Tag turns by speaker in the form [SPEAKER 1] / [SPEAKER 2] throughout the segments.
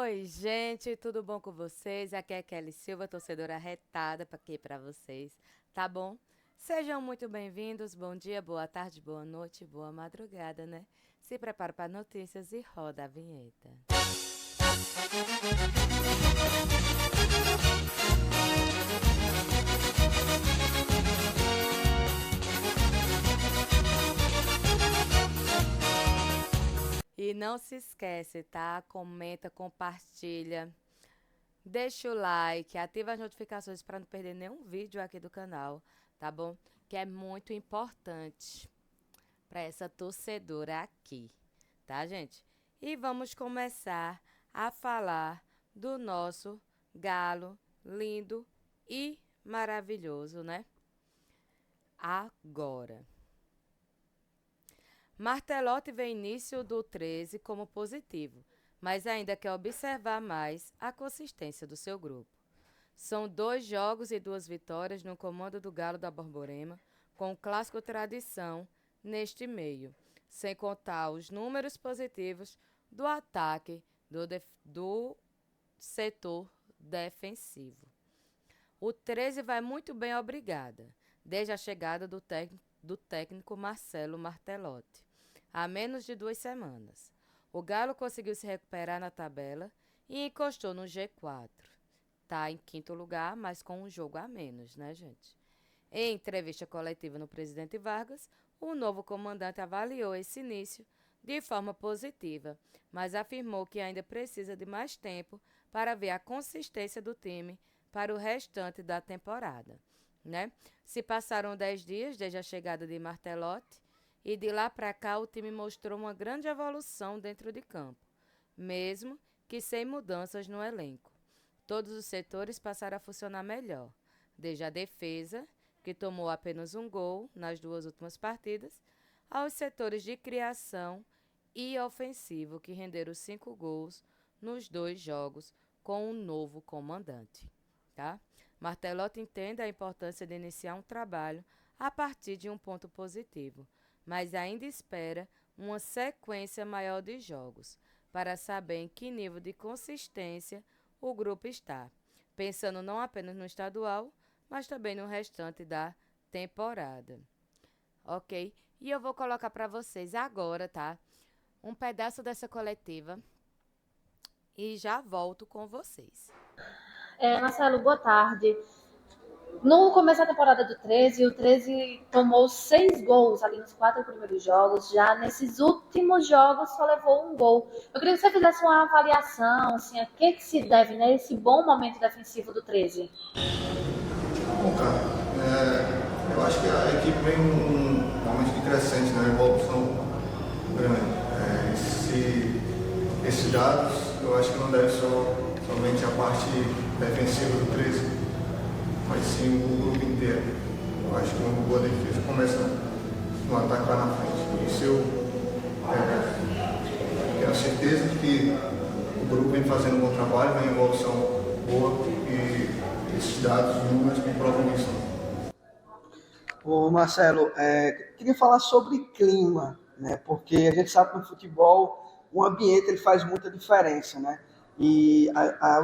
[SPEAKER 1] Oi, gente, tudo bom com vocês? Aqui é Kelly Silva, torcedora retada aqui para vocês, tá bom? Sejam muito bem-vindos, bom dia, boa tarde, boa noite, boa madrugada, né? Se prepara para notícias e roda a vinheta. E não se esquece, tá? Comenta, compartilha. Deixa o like, ativa as notificações para não perder nenhum vídeo aqui do canal, tá bom? Que é muito importante para essa torcedora aqui, tá, gente? E vamos começar a falar do nosso galo lindo e maravilhoso, né? Agora. Martelotti vê início do 13 como positivo, mas ainda quer observar mais a consistência do seu grupo. São 2 jogos e 2 vitórias no comando do Galo da Borborema, com o clássico tradição neste meio, sem contar os números positivos do ataque do setor defensivo. O 13 vai muito bem, obrigada, desde a chegada do técnico Marcelo Martelotti, há menos de 2 semanas. O Galo conseguiu se recuperar na tabela e encostou no G4. Está em 5º lugar, mas com um jogo a menos, né, gente? Em entrevista coletiva no Presidente Vargas, o novo comandante avaliou esse início de forma positiva, mas afirmou que ainda precisa de mais tempo para ver a consistência do time para o restante da temporada, né? Se passaram 10 dias desde a chegada de Martelotti e de lá para cá o time mostrou uma grande evolução dentro de campo, mesmo que sem mudanças no elenco. Todos os setores passaram a funcionar melhor, desde a defesa, que tomou apenas um gol nas 2 últimas partidas, aos setores de criação e ofensivo, que renderam 5 gols nos 2 jogos com um novo comandante. Tá? Martelotti entende a importância de iniciar um trabalho a partir de um ponto positivo, mas ainda espera uma sequência maior de jogos para saber em que nível de consistência o grupo está, pensando não apenas no estadual, mas também no restante da temporada. Ok? E eu vou colocar para vocês agora, tá? Um pedaço dessa coletiva e já volto com vocês.
[SPEAKER 2] Marcelo, boa tarde. No começo da temporada do 13, o 13 tomou 6 gols ali nos 4 primeiros jogos. Já nesses últimos jogos só levou um gol. Eu queria que você fizesse uma avaliação, assim, a que se deve nesse bom momento defensivo do 13.
[SPEAKER 3] Bom, cara, eu acho que a equipe vem um momento de crescente, né? Uma evolução grande. Esses dados, eu acho que não deve somente a parte defensiva do 13, mas sim o grupo inteiro. Eu acho que uma boa defesa começa no ataque lá na frente. Isso eu tenho certeza de que o grupo vem fazendo um bom trabalho, vem em evolução boa e esses dados, números comprovam isso.
[SPEAKER 4] Ô Marcelo, queria falar sobre clima, né? Porque a gente sabe que no futebol o ambiente ele faz muita diferença, né? E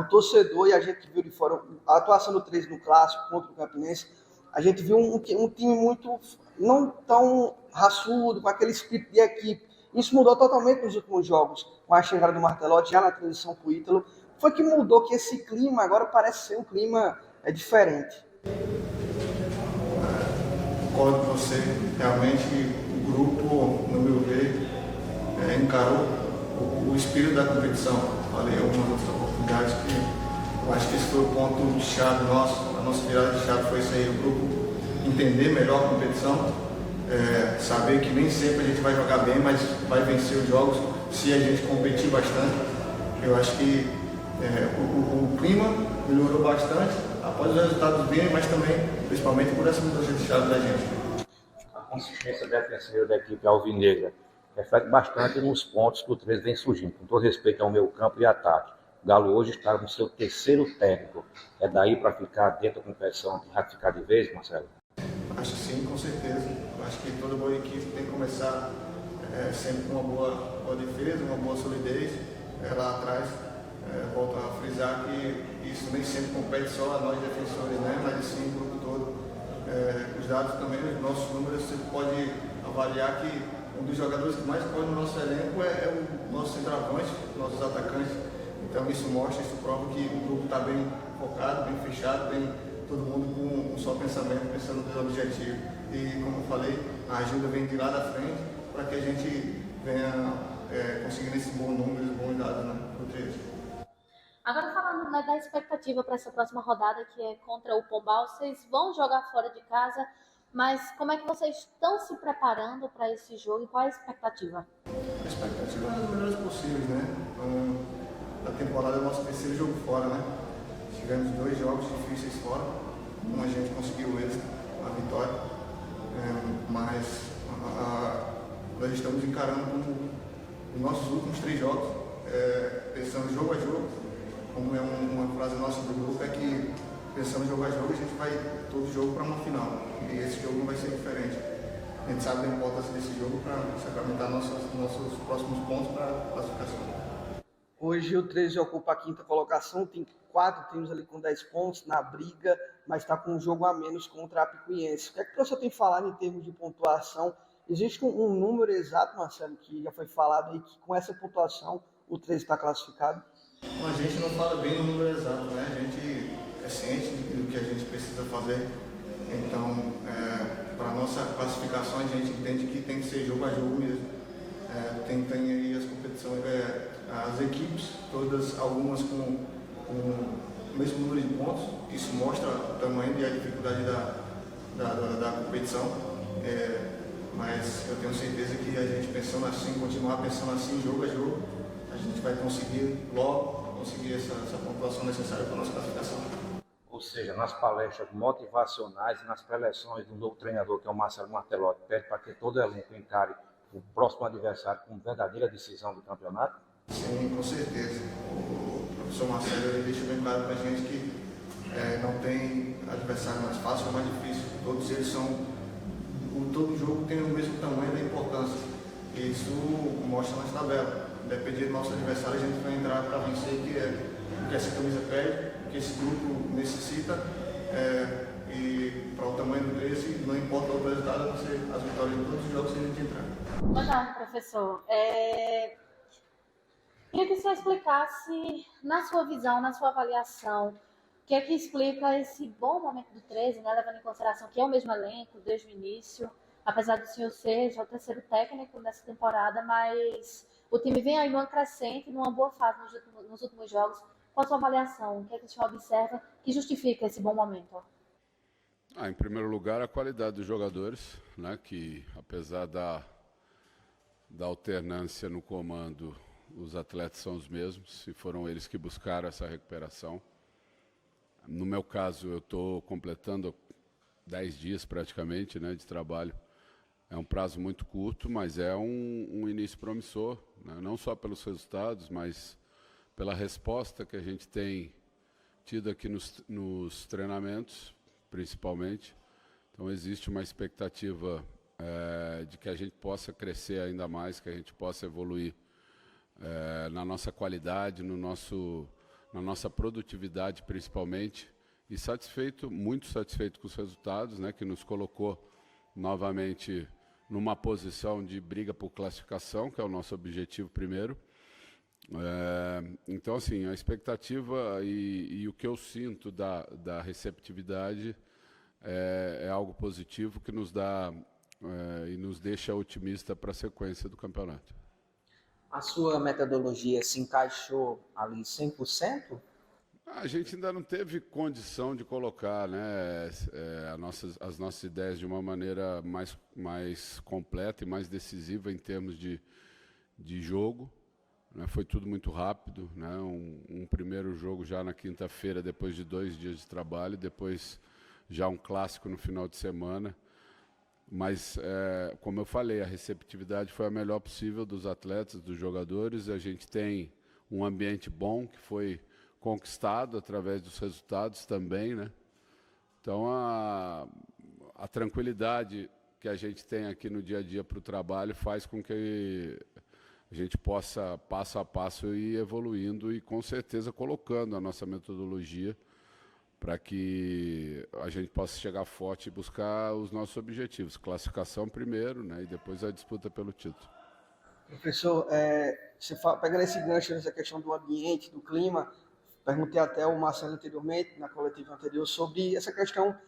[SPEAKER 4] o torcedor, e a gente viu de fora, a atuação do 13 no Clássico contra o Campinense, a gente viu um time muito, não tão raçudo, com aquele espírito de equipe. Isso mudou totalmente nos últimos jogos, com a chegada do Martelotti, já na transição para o Ítalo. Foi que mudou, que esse clima agora parece ser um clima diferente.
[SPEAKER 3] Concordo com você, realmente o grupo, no meu ver, encarou o espírito da competição. Falei algumas outras oportunidades que eu acho que esse foi o ponto chave nosso, a nossa virada de chave foi isso aí, o grupo entender melhor a competição, saber que nem sempre a gente vai jogar bem, mas vai vencer os jogos se a gente competir bastante. Eu acho que o clima melhorou bastante após os resultados virem, mas também, principalmente por essa mudança de chave da gente.
[SPEAKER 5] A consistência defensiva da equipe alvinegra reflete bastante nos pontos que o 13 vem surgindo, com todo respeito ao meio campo e ataque. O Galo hoje está no seu 3º técnico. É daí para ficar dentro da competição e ratificar de vez, Marcelo?
[SPEAKER 3] Acho que sim, com certeza. Acho que toda boa equipe tem que começar sempre com uma boa defesa, uma boa solidez lá atrás, frisar que isso nem sempre compete só a nós defensores, né? Mas sim o grupo todo. Os dados também, os nossos números, você pode avaliar que um dos jogadores que mais corre no nosso elenco é o nosso centroavante, nossos atacantes. Então isso mostra, isso prova que o grupo está bem focado, bem fechado, bem todo mundo com um só pensamento, pensando no objetivo. E como eu falei, a ajuda vem de lá da frente para que a gente venha conseguindo esse bom número, esses bons dados, né, pro 13.
[SPEAKER 2] Agora falando, né, da expectativa para essa próxima rodada, que é contra o Pombal, vocês vão jogar fora de casa, mas como é que vocês estão se preparando para esse jogo e qual é a expectativa?
[SPEAKER 3] A expectativa é as melhores possíveis, né? A temporada é o nosso terceiro jogo fora, né? Tivemos 2 jogos difíceis fora, a gente conseguiu o êxito, a vitória, mas nós estamos encarando como os nossos últimos 3 jogos, pensando jogo a jogo, como é uma frase nossa do grupo, é que pensando jogo a jogo, a gente vai todo jogo para uma final, e esse jogo não vai ser diferente. A gente sabe da importância desse jogo para sacramentar nossos próximos pontos para a classificação.
[SPEAKER 4] Hoje o 13 ocupa a 5ª colocação, tem 4 times ali com 10 pontos na briga, mas está com um jogo a menos contra a Apicuiense. O que é que você tem falado em termos de pontuação? Existe um número exato, Marcelo, que já foi falado aí, que com essa pontuação o 13 está classificado?
[SPEAKER 3] A gente não fala bem o número exato, né? A gente é ciente do que a gente precisa fazer. Então, para a nossa classificação, a gente entende que tem que ser jogo a jogo mesmo. Tem aí as competições, as equipes, todas, algumas com o mesmo número de pontos. Isso mostra o tamanho e a dificuldade da competição. Mas eu tenho certeza que a gente pensando assim, continuar pensando assim, jogo a jogo, a gente vai conseguir logo conseguir essa pontuação necessária para a nossa classificação.
[SPEAKER 5] Ou seja, nas palestras motivacionais e nas preleções do novo treinador, que é o Marcelo Martelotti, pede para que todo elenco encare o próximo adversário como verdadeira decisão do campeonato?
[SPEAKER 3] Sim, com certeza. O professor Marcelo ele deixa bem claro para a gente que não tem adversário mais fácil ou mais difícil. Todos eles todo jogo tem o mesmo tamanho da importância. Isso mostra nas tabelas. Dependendo do nosso adversário, a gente vai entrar para vencer o que essa camisa pede, o que esse grupo necessita. E para o tamanho do 13, não importa o resultado, a não ser as vitórias de todos os jogos que a gente entrar.
[SPEAKER 2] Boa tarde, professor. Queria que você explicasse, na sua visão, na sua avaliação, o que é que explica esse bom momento do 13, né, levando em consideração que é o mesmo elenco desde o início, apesar do senhor ser já o terceiro técnico nessa temporada, mas o time vem aí numa crescente, numa boa fase nos últimos jogos. Qual a sua avaliação? O que é que o senhor observa que justifica esse bom momento?
[SPEAKER 6] Em primeiro lugar, a qualidade dos jogadores, né, que apesar da alternância no comando, os atletas são os mesmos e foram eles que buscaram essa recuperação. No meu caso, eu estou completando 10 dias praticamente, né, de trabalho. É um prazo muito curto, mas é um início promissor, né, não só pelos resultados, mas pela resposta que a gente tem tido aqui nos treinamentos, principalmente. Então existe uma expectativa de que a gente possa crescer ainda mais, que a gente possa evoluir na nossa qualidade, na nossa produtividade principalmente, e muito satisfeito com os resultados, né, que nos colocou novamente numa posição de briga por classificação, que é o nosso objetivo primeiro. Então, assim, a expectativa e o que eu sinto da receptividade é algo positivo que nos dá e nos deixa otimista para a sequência do campeonato.
[SPEAKER 4] A sua metodologia se encaixou ali 100%?
[SPEAKER 6] A gente ainda não teve condição de colocar, né, as nossas ideias de uma maneira mais completa e mais decisiva em termos de jogo. Né, foi tudo muito rápido, né, um primeiro jogo já na quinta-feira, depois de 2 dias de trabalho, depois já um clássico no final de semana. Mas, como eu falei, a receptividade foi a melhor possível dos atletas, dos jogadores. A gente tem um ambiente bom que foi conquistado através dos resultados também, né? Então, a tranquilidade que a gente tem aqui no dia a dia para o trabalho faz com que a gente possa, passo a passo, ir evoluindo e, com certeza, colocando a nossa metodologia para que a gente possa chegar forte e buscar os nossos objetivos. Classificação primeiro, né, e depois a disputa pelo título. Professor,
[SPEAKER 4] Pegando esse gancho nessa questão do ambiente, do clima, perguntei até ao Marcelo anteriormente, na coletiva anterior, sobre essa questão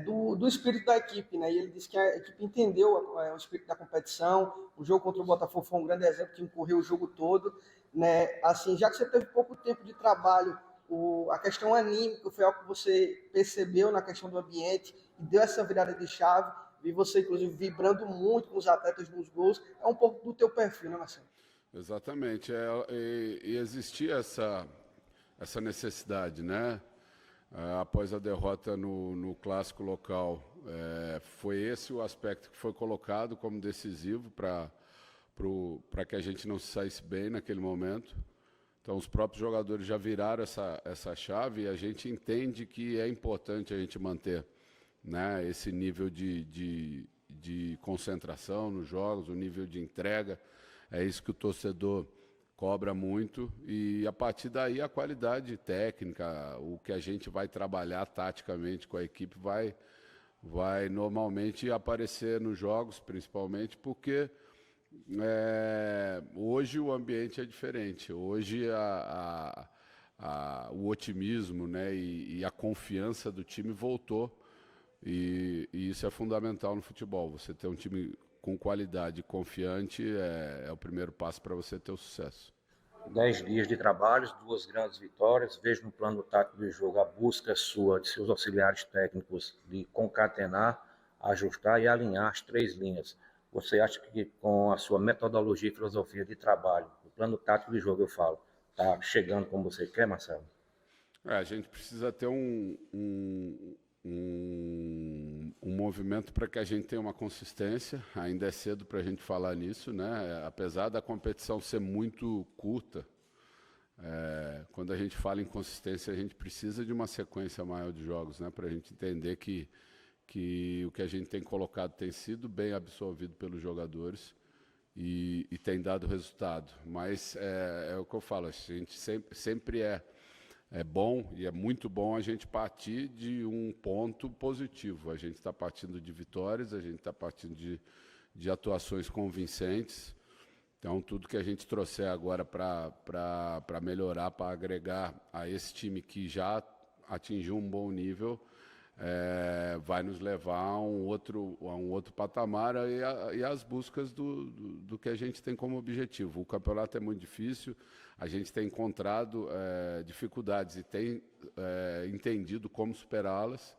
[SPEAKER 4] do espírito da equipe, né? E ele disse que a equipe entendeu o espírito da competição. O jogo contra o Botafogo foi um grande exemplo, o time correu o jogo todo, né? Assim, já que você teve pouco tempo de trabalho, a questão anímica foi algo que você percebeu na questão do ambiente e deu essa virada de chave. Vi você, inclusive, vibrando muito com os atletas nos gols. É um pouco do teu perfil, né, Marcelo?
[SPEAKER 6] Exatamente. E existia essa necessidade, né? Após a derrota no clássico local, foi esse o aspecto que foi colocado como decisivo para que a gente não saísse bem naquele momento. Então, os próprios jogadores já viraram essa chave e a gente entende que é importante a gente manter, né, esse nível de concentração nos jogos, o nível de entrega. É isso que o torcedor cobra muito e, a partir daí, a qualidade técnica, o que a gente vai trabalhar taticamente com a equipe vai normalmente aparecer nos jogos, principalmente porque hoje o ambiente é diferente. Hoje o otimismo, né, e a confiança do time voltou e isso é fundamental no futebol. Você ter um time com qualidade e confiante é o primeiro passo para você ter o sucesso.
[SPEAKER 5] 10 dias de trabalhos, 2 grandes vitórias. Vejo no plano tático do jogo a busca sua, de seus auxiliares técnicos, de concatenar, ajustar e alinhar as 3 linhas. Você acha que com a sua metodologia e filosofia de trabalho, o plano tático do jogo, eu falo, está chegando como você quer, Marcelo?
[SPEAKER 6] A gente precisa ter um movimento para que a gente tenha uma consistência. Ainda é cedo para a gente falar nisso, né? Apesar da competição ser muito curta, quando a gente fala em consistência, a gente precisa de uma sequência maior de jogos, né? Para a gente entender que o que a gente tem colocado tem sido bem absorvido pelos jogadores e tem dado resultado. Mas é o que eu falo, a gente sempre é bom e é muito bom a gente partir de um ponto positivo. A gente está partindo de vitórias, a gente está partindo de atuações convincentes. Então, tudo que a gente trouxer agora para melhorar, para agregar a esse time que já atingiu um bom nível, vai nos levar a um outro patamar e às buscas do que a gente tem como objetivo. O campeonato é muito difícil, a gente tem encontrado dificuldades e tem entendido como superá-las.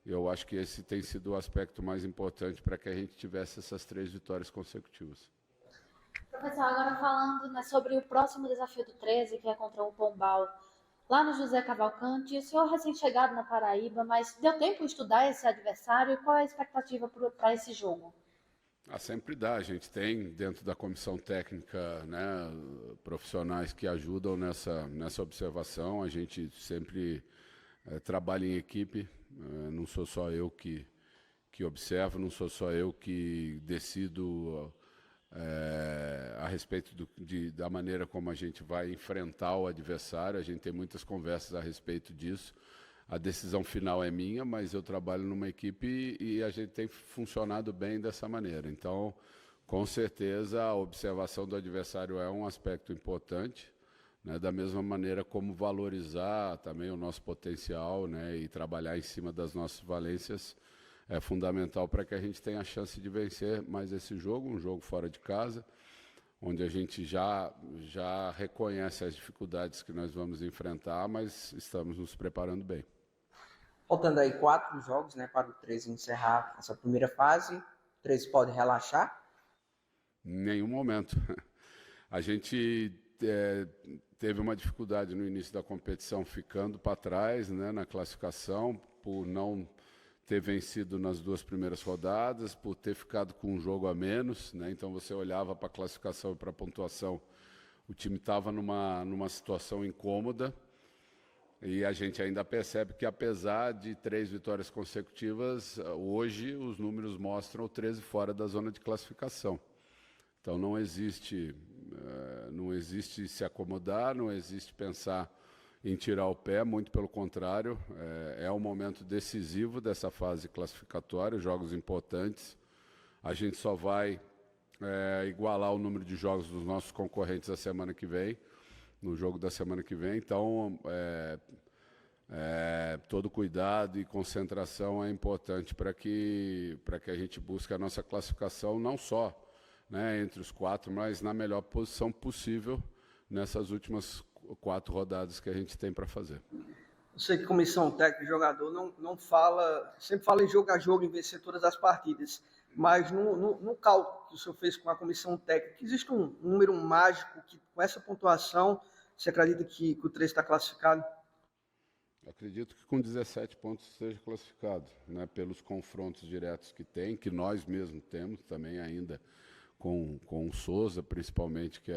[SPEAKER 6] Eu acho que esse tem sido o aspecto mais importante para que a gente tivesse essas 3 vitórias consecutivas.
[SPEAKER 2] Professor, agora falando, né, sobre o próximo desafio do 13, que é contra o Pombal, lá no José Cavalcante. O senhor recém-chegado na Paraíba, mas deu tempo de estudar esse adversário? E qual é a expectativa para esse jogo?
[SPEAKER 6] Sempre dá. A gente tem dentro da comissão técnica, né, profissionais que ajudam nessa observação. A gente sempre trabalha em equipe. Não sou só eu que observo, não sou só eu que decido a respeito da maneira como a gente vai enfrentar o adversário. A gente tem muitas conversas a respeito disso. A decisão final é minha, mas eu trabalho numa equipe e a gente tem funcionado bem dessa maneira. Então, com certeza, a observação do adversário é um aspecto importante, né? Da mesma maneira como valorizar também o nosso potencial, né? E trabalhar em cima das nossas valências é fundamental para que a gente tenha a chance de vencer mais esse jogo, um jogo fora de casa, onde a gente já reconhece as dificuldades que nós vamos enfrentar, mas estamos nos preparando bem.
[SPEAKER 7] Faltando aí 4 jogos, né, para o 13 encerrar essa primeira fase, o 13 pode relaxar?
[SPEAKER 6] Em nenhum momento. A gente teve uma dificuldade no início da competição, ficando para trás, né, na classificação, por não ter vencido nas 2 primeiras rodadas, por ter ficado com um jogo a menos, né? Então você olhava para a classificação e para a pontuação, o time estava numa situação incômoda, e a gente ainda percebe que, apesar de 3 vitórias consecutivas, hoje os números mostram o 13 fora da zona de classificação. Então não existe Não existe se acomodar, não existe pensar em tirar o pé, muito pelo contrário, é um momento decisivo dessa fase classificatória, jogos importantes. A gente só vai igualar o número de jogos dos nossos concorrentes a semana que vem, no jogo da semana que vem. Então, todo cuidado e concentração é importante para que a gente busque a nossa classificação, não só, né, entre os 4, mas na melhor posição possível nessas últimas 4 rodadas que a gente tem para fazer.
[SPEAKER 4] Eu sei que comissão técnica e jogador não fala, sempre fala em jogo a jogo, em vencer todas as partidas, mas no cálculo que o senhor fez com a comissão técnica, existe um número mágico que, com essa pontuação, você acredita que o 13 está classificado?
[SPEAKER 6] Acredito que com 17 pontos esteja classificado, né, pelos confrontos diretos que tem, que nós mesmos temos também ainda com o Souza, principalmente, que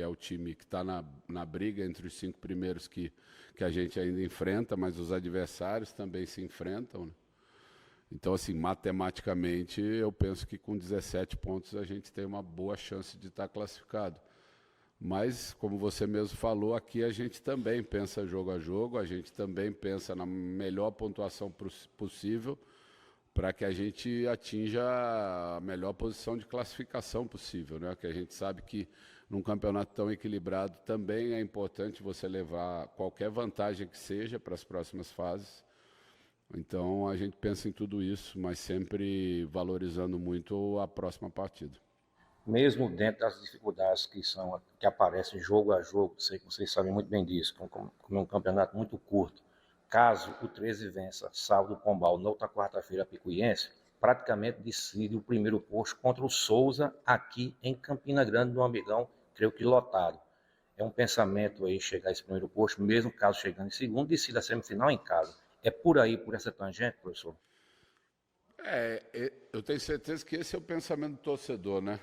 [SPEAKER 6] é o time que está na briga entre os 5 primeiros que a gente ainda enfrenta, mas os adversários também se enfrentam, né? Então, assim, matematicamente, eu penso que com 17 pontos a gente tem uma boa chance de estar classificado. Mas, como você mesmo falou, aqui a gente também pensa jogo a jogo, a gente também pensa na melhor pontuação possível para que a gente atinja a melhor posição de classificação possível, né? Que a gente sabe que num campeonato tão equilibrado também é importante você levar qualquer vantagem que seja para as próximas fases. Então a gente pensa em tudo isso, mas sempre valorizando muito a próxima partida.
[SPEAKER 5] Mesmo dentro das dificuldades que aparecem jogo a jogo, sei que vocês sabem muito bem disso, como é um campeonato muito curto, caso o 13 vença sábado o Pombal, na outra quarta-feira a Picuiense, praticamente decide o primeiro posto contra o Souza aqui em Campina Grande, no Amigão, creio que lotado. É um pensamento aí chegar a esse primeiro posto, mesmo caso chegando em segundo, decide a semifinal em casa. É por aí, por essa tangente, professor?
[SPEAKER 6] Eu tenho certeza que esse é o pensamento do torcedor, né?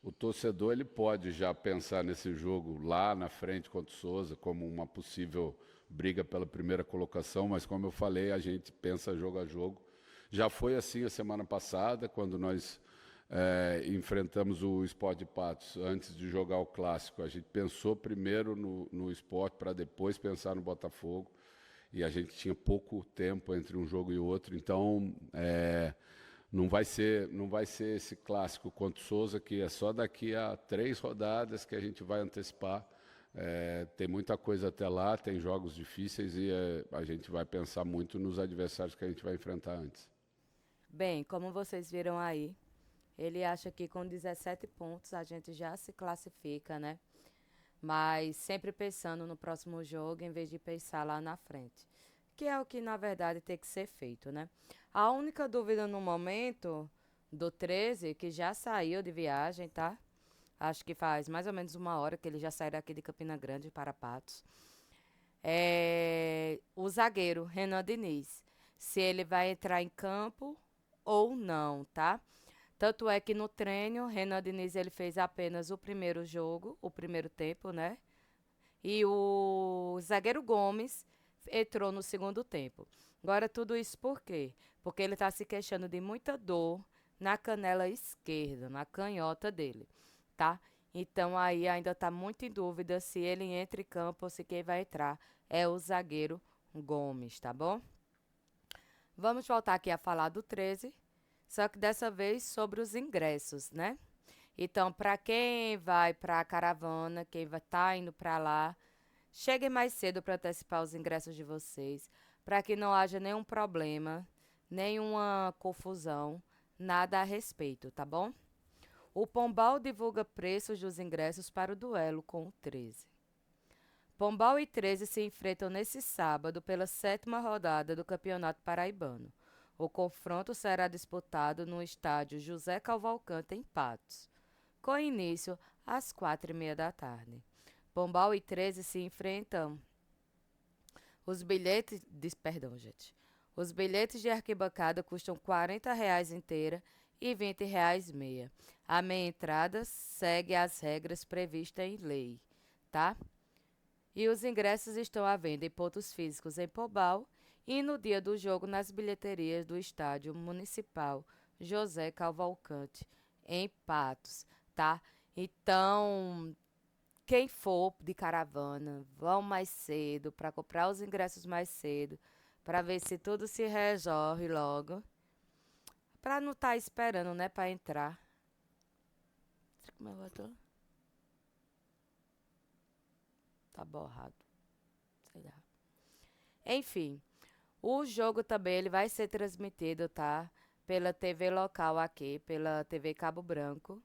[SPEAKER 6] O torcedor ele pode já pensar nesse jogo lá na frente contra o Souza como uma possível briga pela primeira colocação, mas como eu falei, a gente pensa jogo a jogo. Já foi assim a semana passada, quando nós enfrentamos o Sport de Patos antes de jogar o Clássico. A gente pensou primeiro no Sport para depois pensar no Botafogo, e a gente tinha pouco tempo entre um jogo e outro, então não vai ser esse clássico contra o Souza, que é só daqui a 3 rodadas que a gente vai antecipar. Tem muita coisa até lá, tem jogos difíceis e a gente vai pensar muito nos adversários que a gente vai enfrentar antes.
[SPEAKER 1] Bem, como vocês viram aí, ele acha que com 17 pontos a gente já se classifica, né? Mas sempre pensando no próximo jogo em vez de pensar lá na frente. Que é o que, na verdade, tem que ser feito, né? A única dúvida no momento do 13, que já saiu de viagem, tá? Acho que faz mais ou menos 1 hora que ele já saiu daqui de Campina Grande para Patos. É o zagueiro, Renan Diniz. Se ele vai entrar em campo ou não, tá? Tanto é que no treino, Renan Diniz ele fez apenas o primeiro jogo, o primeiro tempo, né? E o zagueiro Gomes entrou no segundo tempo. Agora, tudo isso por quê? Porque ele está se queixando de muita dor na canela esquerda, na canhota dele, tá? Então, aí ainda está muito em dúvida se ele entra em campo ou se quem vai entrar é o zagueiro Gomes, tá bom? Vamos voltar aqui a falar do 13, só que dessa vez sobre os ingressos, né? Então, para quem vai para a caravana, quem vai estar indo para lá, cheguem mais cedo para antecipar os ingressos de vocês, para que não haja nenhum problema, nenhuma confusão, nada a respeito, tá bom? O Pombal divulga preços dos ingressos para o duelo com o 13. Pombal e 13 se enfrentam nesse sábado pela 7ª rodada do Campeonato Paraibano. O confronto será disputado no estádio José Cavalcante, em Patos, com início às 4h30 da tarde. Pombal e 13 se enfrentam. Os bilhetes de arquibancada custam R$ 40 inteira e R$ 20 meia. A meia entrada segue as regras previstas em lei, tá? E os ingressos estão à venda em pontos físicos em Pombal e no dia do jogo nas bilheterias do Estádio Municipal José Cavalcante, em Patos, tá? Então, quem for de caravana, vão mais cedo para comprar os ingressos mais cedo, para ver se tudo se resolve logo, para não estar esperando, né, para entrar. Como é que eu tô? Tá borrado. Sei lá. Enfim, o jogo também ele vai ser transmitido, tá? Pela TV local aqui, pela TV Cabo Branco,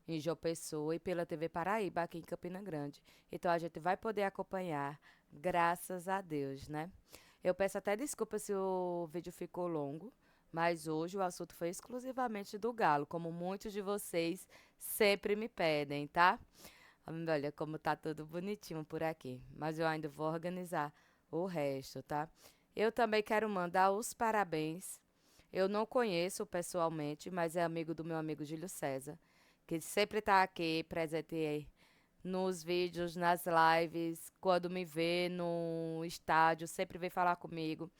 [SPEAKER 1] em João Pessoa, e pela TV Paraíba, aqui em Campina Grande. Então a gente vai poder acompanhar, graças a Deus, né? Eu peço até desculpa se o vídeo ficou longo, mas hoje o assunto foi exclusivamente do Galo, como muitos de vocês sempre me pedem, tá? Olha como tá tudo bonitinho por aqui, mas eu ainda vou organizar o resto, tá? Eu também quero mandar os parabéns. Eu não conheço pessoalmente, mas é amigo do meu amigo Júlio César, que sempre tá aqui presente nos vídeos, nas lives, quando me vê no estádio, sempre vem falar comigo.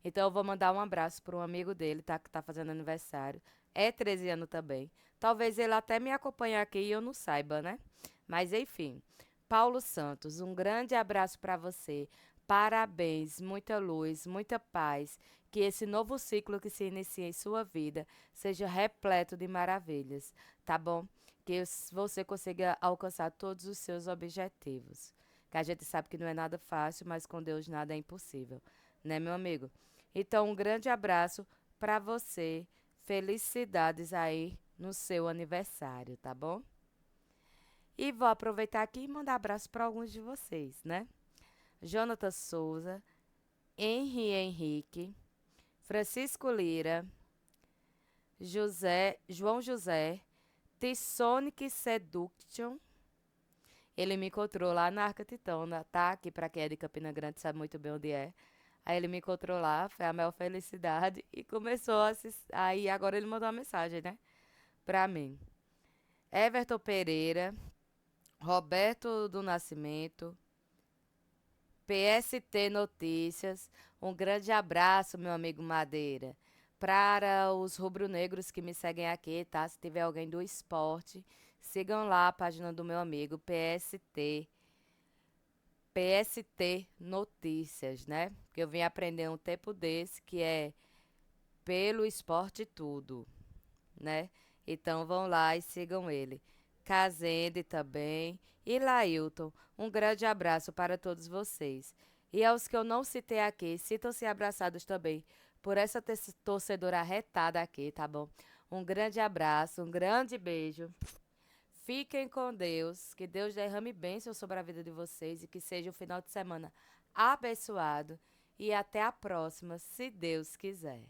[SPEAKER 1] Então eu vou mandar um abraço para um amigo dele, tá, que tá fazendo aniversário. É 13 anos também. Talvez ele até me acompanhe aqui e eu não saiba, né? Mas enfim, Paulo Santos, um grande abraço para você. Parabéns, muita luz, muita paz. Que esse novo ciclo que se inicia em sua vida seja repleto de maravilhas, tá bom? Que você consiga alcançar todos os seus objetivos. Que a gente sabe que não é nada fácil, mas com Deus nada é impossível, né, meu amigo? Então, um grande abraço para você. Felicidades aí no seu aniversário, tá bom? E vou aproveitar aqui e mandar abraço para alguns de vocês, né? Jonathan Souza, Henrique, Francisco Lira, João José, Tissonic Seduction. Ele me encontrou lá na Arca Titona, tá? Aqui para quem é de Campina Grande sabe muito bem onde é. Aí ele me encontrou lá, foi a maior felicidade e começou a assistir. Aí agora ele mandou uma mensagem, né? Pra mim. Everton Pereira, Roberto do Nascimento, PST Notícias. Um grande abraço, meu amigo Madeira. Para os rubro-negros que me seguem aqui, tá? Se tiver alguém do esporte, sigam lá a página do meu amigo PST Notícias, né? Que eu vim aprender um tempo desse, que é pelo esporte tudo, né? Então vão lá e sigam ele. Cazende também. E Lailton, um grande abraço para todos vocês. E aos que eu não citei aqui, sintam-se abraçados também por essa torcedora arretada aqui, tá bom? Um grande abraço, um grande beijo. Fiquem com Deus, que Deus derrame bênção sobre a vida de vocês e que seja um final de semana abençoado. E até a próxima, se Deus quiser.